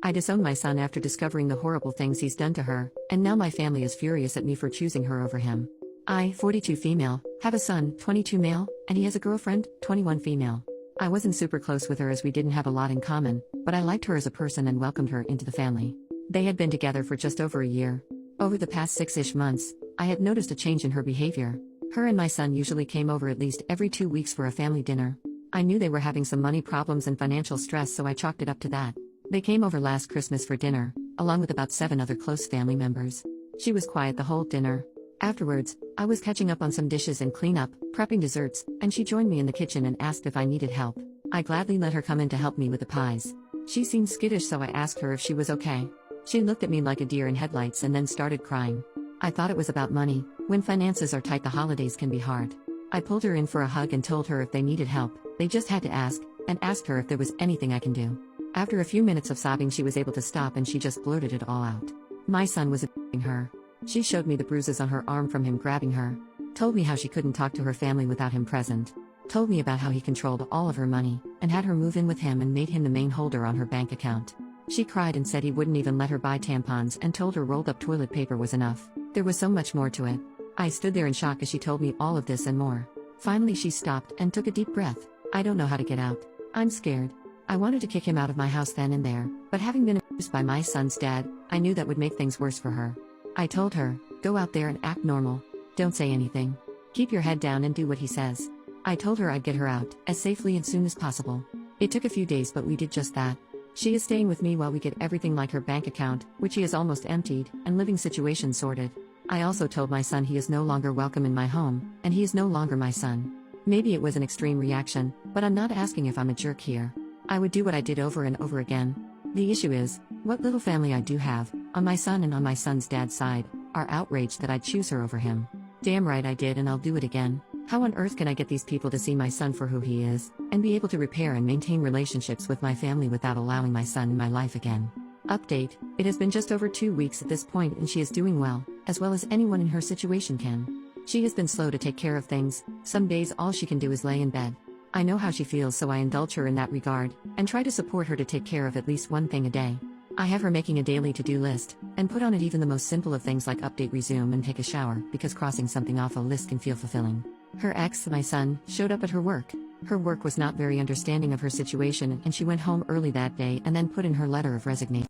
I disowned my son after discovering the horrible things he's done to her, and now my family is furious at me for choosing her over him. I, 42 female, have a son, 22 male, and he has a girlfriend, 21 female. I wasn't super close with her as we didn't have a lot in common, but I liked her as a person and welcomed her into the family. They had been together for just over a year. Over the past 6-ish months, I had noticed a change in her behavior. Her and my son usually came over at least every 2 weeks for a family dinner. I knew they were having some money problems and financial stress, so I chalked it up to that. They came over last Christmas for dinner, along with about 7 other close family members. She was quiet the whole dinner. Afterwards, I was catching up on some dishes and cleanup, prepping desserts, and she joined me in the kitchen and asked if I needed help. I gladly let her come in to help me with the pies. She seemed skittish, so I asked her if she was okay. She looked at me like a deer in headlights and then started crying. I thought it was about money. When finances are tight, the holidays can be hard. I pulled her in for a hug and told her if they needed help, they just had to ask, and asked her if there was anything I can do. After a few minutes of sobbing, she was able to stop and she just blurted it all out. My son was abusing her. She showed me the bruises on her arm from him grabbing her. Told me how she couldn't talk to her family without him present. Told me about how he controlled all of her money, and had her move in with him and made him the main holder on her bank account. She cried and said he wouldn't even let her buy tampons and told her rolled up toilet paper was enough. There was so much more to it. I stood there in shock as she told me all of this and more. Finally she stopped and took a deep breath. I don't know how to get out. I'm scared. I wanted to kick him out of my house then and there, but having been abused by my son's dad, I knew that would make things worse for her. I told her, go out there and act normal. Don't say anything. Keep your head down and do what he says. I told her I'd get her out, as safely and soon as possible. It took a few days, but we did just that. She is staying with me while we get everything like her bank account, which he has almost emptied, and living situation sorted. I also told my son he is no longer welcome in my home, and he is no longer my son. Maybe it was an extreme reaction, but I'm not asking if I'm a jerk here. I would do what I did over and over again. The issue is, what little family I do have, on my son and on my son's dad's side, are outraged that I'd choose her over him. Damn right I did, and I'll do it again. How on earth can I get these people to see my son for who he is, and be able to repair and maintain relationships with my family without allowing my son in my life again? Update: it has been just over 2 weeks at this point and she is doing well as anyone in her situation can. She has been slow to take care of things. Some days all she can do is lay in bed. I know how she feels, so I indulge her in that regard, and try to support her to take care of at least one thing a day. I have her making a daily to-do list, and put on it even the most simple of things like update, resume, and take a shower, because crossing something off a list can feel fulfilling. Her ex, my son, showed up at her work. Her work was not very understanding of her situation, and she went home early that day and then put in her letter of resignation.